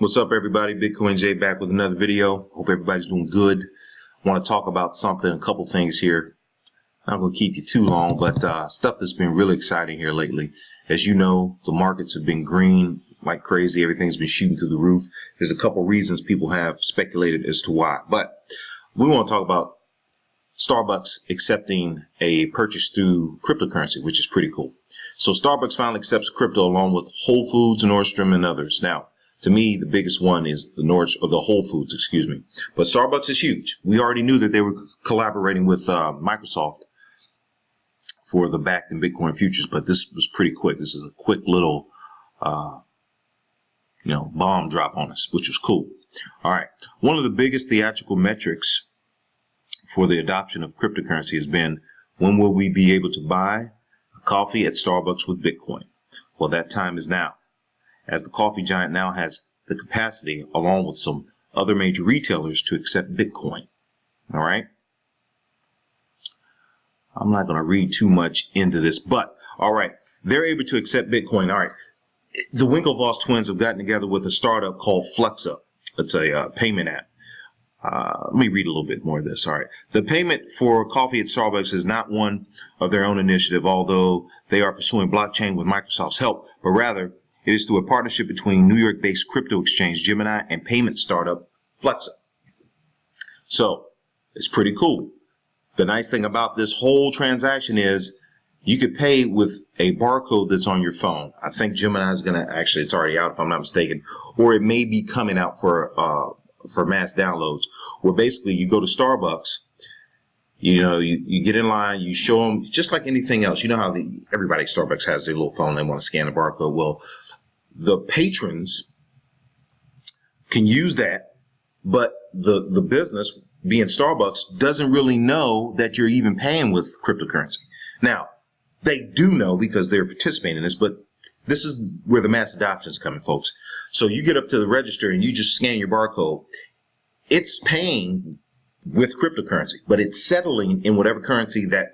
What's up, everybody? Bitcoin J back with another video. Hope everybody's doing good. Want to talk about something, a couple things here. I'm not going to keep you too long, but stuff that's been really exciting here lately. As you know, the markets have been green like crazy. Everything's been shooting through the roof. There's a couple reasons people have speculated as to why, but we want to talk about Starbucks accepting a purchase through cryptocurrency, which is pretty cool. So Starbucks finally accepts crypto along with Wholefoods, Nordstroms, and others. Now, to me, the biggest one is the Wholefoods, excuse me. But Starbucks is huge. We already knew that they were collaborating with Microsoft for the BAKKT and Bitcoin futures, but this was pretty quick. This is a quick little, bomb drop on us, which was cool. All right. One of the biggest theatrical metrics for the adoption of cryptocurrency has been, when will we be able to buy a coffee at Starbucks with Bitcoin? Well, that time is now, as the coffee giant now has the capacity, along with some other major retailers, to accept Bitcoin. All right. I'm not going to read too much into this, but all right, they're able to accept Bitcoin. All right. The Winklevoss twins have gotten together with a startup called FlexUp. It's a payment app. Let me read a little bit more of this. All right. The payment for coffee at Starbucks is not one of their own initiative, although they are pursuing blockchain with Microsoft's help, but rather it is through a partnership between New York-based crypto exchange Gemini and payment startup FlexUp. So it's pretty cool. The nice thing about this whole transaction is you could pay with a barcode that's on your phone. I think Gemini is going to actually, it's already out if I'm not mistaken, or it may be coming out for mass downloads, where basically you go to Starbucks, you get in line, you show them, just like anything else. You know how everybody at Starbucks has their little phone, they want to scan the barcode. Well, the patrons can use that, but the business, being Starbucks, doesn't really know that you're even paying with cryptocurrency. Now, they do know because they're participating in this, but this is where the mass adoption is coming, folks. So you get up to the register and you just scan your barcode. It's paying with cryptocurrency, but it's settling in whatever currency that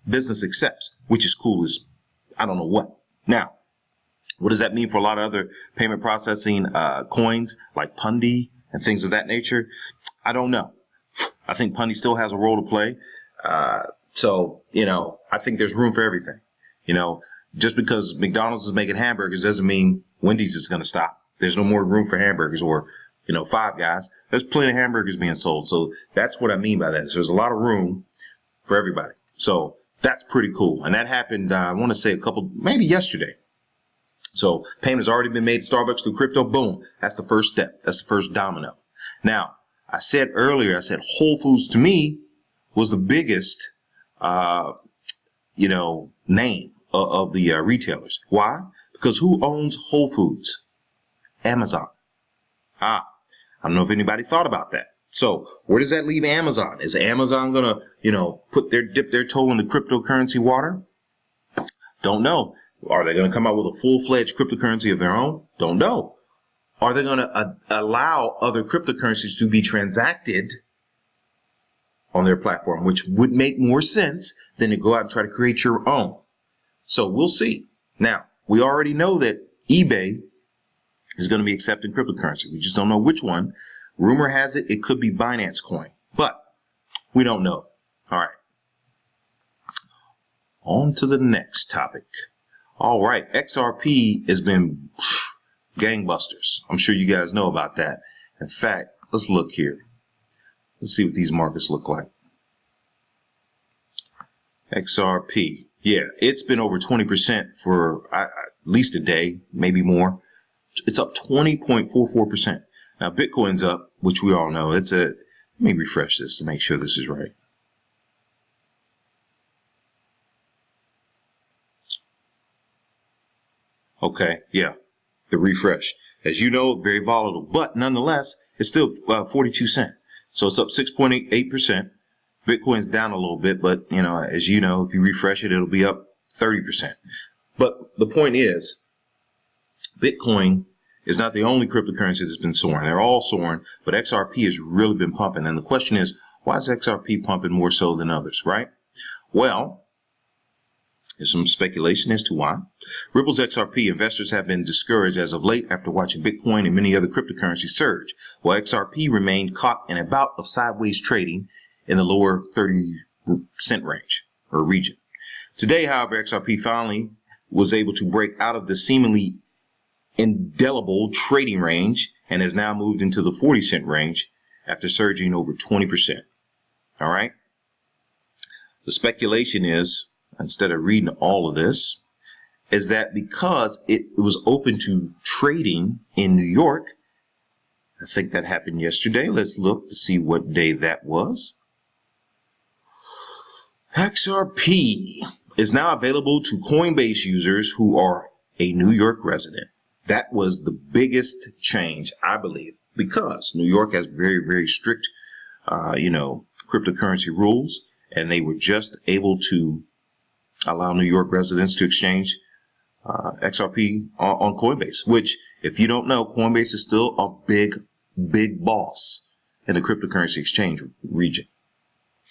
business accepts, which is cool as I don't know what. Now, what does that mean for a lot of other payment processing coins like Pundi and things of that nature? I don't know. I think Pundi still has a role to play. So, I think there's room for everything. Just because McDonald's is making hamburgers doesn't mean Wendy's is going to stop. There's no more room for hamburgers, or, Five Guys. There's plenty of hamburgers being sold. So that's what I mean by that. So there's a lot of room for everybody. So that's pretty cool. And that happened, I want to say maybe yesterday. So payment has already been made to Starbucks through crypto. Boom. That's the first step. That's the first domino. Now, I said earlier, Wholefoods to me was the biggest, name of the retailers. Why? Because who owns Wholefoods? Amazon. I don't know if anybody thought about that. So where does that leave Amazon? Is Amazon going to, dip their toe in the cryptocurrency water? Don't know. Are they going to come out with a full-fledged cryptocurrency of their own? Don't know. Are they going to allow other cryptocurrencies to be transacted on their platform, which would make more sense than to go out and try to create your own? So we'll see. Now, we already know that eBay is going to be accepting cryptocurrency. We just don't know which one. Rumor has it, it could be Binance Coin, but we don't know. All right. On to the next topic. All right. XRP has been gangbusters. I'm sure you guys know about that. In fact, let's look here. Let's see what these markets look like. XRP. Yeah, it's been over 20% for at least a day, maybe more. It's up 20.44%. Now, Bitcoin's up, which we all know. Let me refresh this to make sure this is right. Okay, yeah, the refresh. As you know, very volatile, but nonetheless, it's still 42 cents. So it's up 6.88%. Bitcoin's down a little bit, but as you know, if you refresh it, it'll be up 30%. But the point is, Bitcoin is not the only cryptocurrency that's been soaring. They're all soaring, but XRP has really been pumping. And the question is, why is XRP pumping more so than others, right? Well, There's some speculation as to why. Ripple's XRP investors have been discouraged as of late after watching Bitcoin and many other cryptocurrencies surge, while XRP remained caught in a bout of sideways trading in the lower 30-cent range or region. Today, however, XRP finally was able to break out of the seemingly indelible trading range and has now moved into the 40-cent range after surging over 20%. All right. The speculation is, instead of reading all of this, is that because it was open to trading in New York, I think that happened yesterday. Let's look to see what day that was. XRP is now available to Coinbase users who are a New York resident. That was the biggest change, I believe, because New York has very, very strict, cryptocurrency rules, and they were just able to allow New York residents to exchange XRP on Coinbase, which, if you don't know, Coinbase is still a big boss in the cryptocurrency exchange region.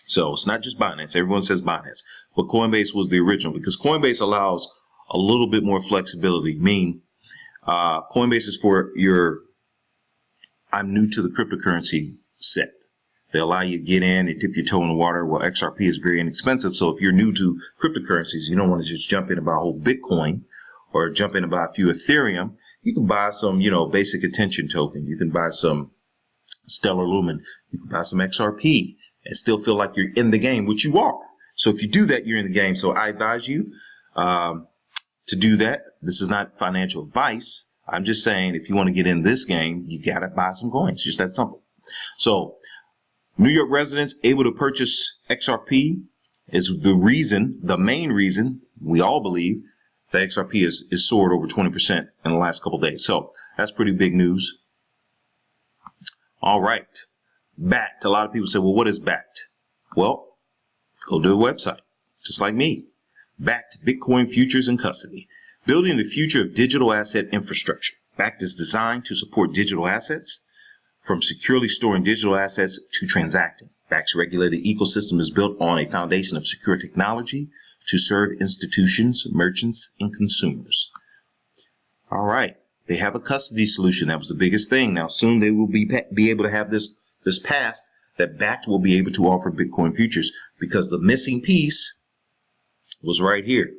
So it's not just Binance. Everyone says Binance, but Coinbase was the original because Coinbase allows a little bit more flexibility. Coinbase is for your I'm new to the cryptocurrency set. They allow you to get in and dip your toe in the water. Well, XRP is very inexpensive. So if you're new to cryptocurrencies, you don't want to just jump in and buy a whole Bitcoin or jump in and buy a few Ethereum. You can buy some, basic attention token. You can buy some Stellar Lumen. You can buy some XRP and still feel like you're in the game, which you are. So if you do that, you're in the game. So I advise you to do that. This is not financial advice. I'm just saying if you want to get in this game, you got to buy some coins. Just that simple. So New York residents able to purchase XRP is the main reason we all believe that XRP is soared over 20% in the last couple of days. So that's pretty big news. All right. BAKKT. A lot of people say, well, what is BAKKT? Well, go to the website, just like me. BAKKT, Bitcoin Futures and Custody. Building the future of digital asset infrastructure. BAKKT is designed to support digital assets, from securely storing digital assets to transacting. BAKKT's regulated ecosystem is built on a foundation of secure technology to serve institutions, merchants, and consumers. All right. They have a custody solution. That was the biggest thing. Now, soon they will be able to have this passed that BAKKT will be able to offer Bitcoin futures because the missing piece was right here.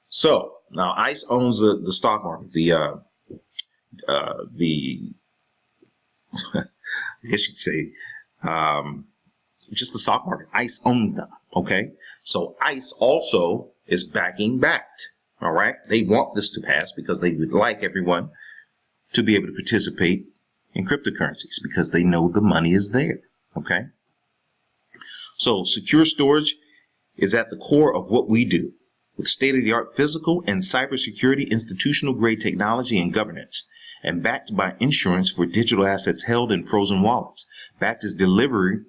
So now ICE owns the stock market, I guess you could say, just the stock market. ICE owns them. Okay. So ICE also is backing BAKKT. All right. They want this to pass because they would like everyone to be able to participate in cryptocurrencies because they know the money is there. Okay. So secure storage is at the core of what we do with state-of-the-art physical and cybersecurity, institutional grade technology and governance, and backed by insurance for digital assets held in frozen wallets. BAKKT is delivering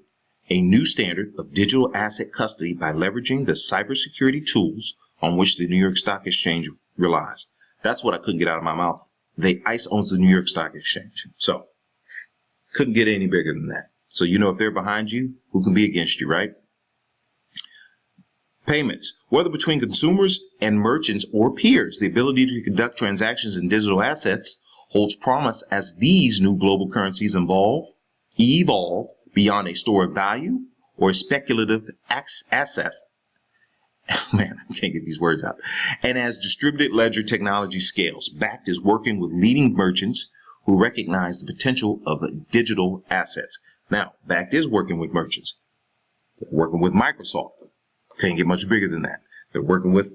a new standard of digital asset custody by leveraging the cybersecurity tools on which the New York Stock Exchange relies. That's what I couldn't get out of my mouth. ICE owns the New York Stock Exchange. So couldn't get any bigger than that. So if they're behind you, who can be against you, right? Payments, whether between consumers and merchants or peers, the ability to conduct transactions in digital assets holds promise as these new global currencies evolve beyond a store of value or speculative assets. Man, I can't get these words out. And as distributed ledger technology scales, BAKKT is working with leading merchants who recognize the potential of digital assets. Now, BAKKT is working with merchants. They're working with Microsoft. Can't get much bigger than that. They're working with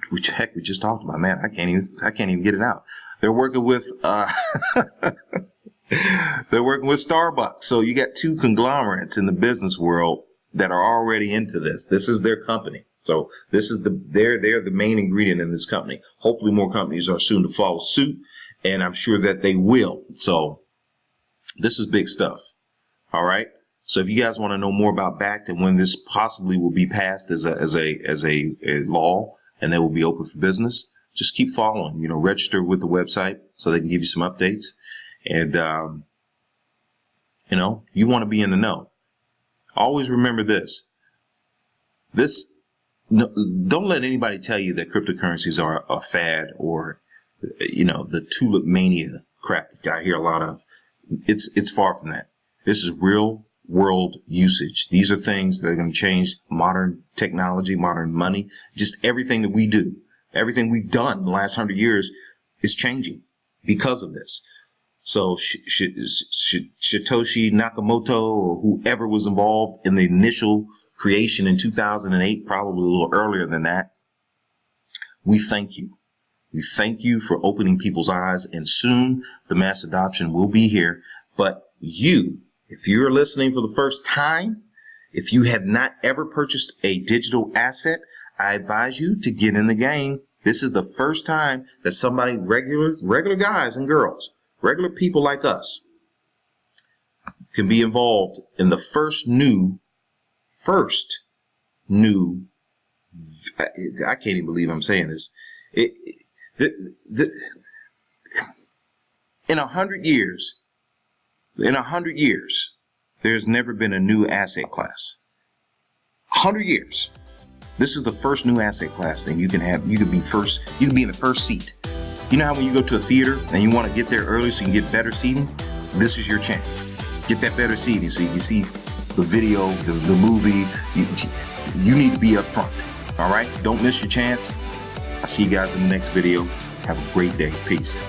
which heck we just talked about, man. I can't even get it out. They're working with they're working with Starbucks. So you got two conglomerates in the business world that are already into this. This is their company. So this is they're the main ingredient in this company. Hopefully more companies are soon to follow suit, and I'm sure that they will. So this is big stuff. All right. So if you guys want to know more about BAKKT and when this possibly will be passed as a law and they will be open for business, just keep following. Register with the website so they can give you some updates. And you want to be in the know. Always remember this: This, no, don't let anybody tell you that cryptocurrencies are a fad or, the tulip mania crap that I hear a lot of. It's far from that. This is real world usage. These are things that are going to change modern technology, modern money, just everything that we do. Everything we've done in the last 100 years is changing because of this. So Satoshi Nakamoto or whoever was involved in the initial creation in 2008, probably a little earlier than that, we thank you. We thank you for opening people's eyes, and soon the mass adoption will be here. But you, if you're listening for the first time, if you have not ever purchased a digital asset, I advise you to get in the game. This is the first time that somebody, regular guys and girls, regular people like us, can be involved in the first new, I can't even believe I'm saying this. In 100 years, there's never been a new asset class. 100 years. This is the first new asset class that you can have. You can be in the first seat. You know how when you go to a theater and you want to get there early so you can get better seating? This is your chance. Get that better seating so you can see the video, the movie. You need to be up front. All right? Don't miss your chance. I'll see you guys in the next video. Have a great day. Peace.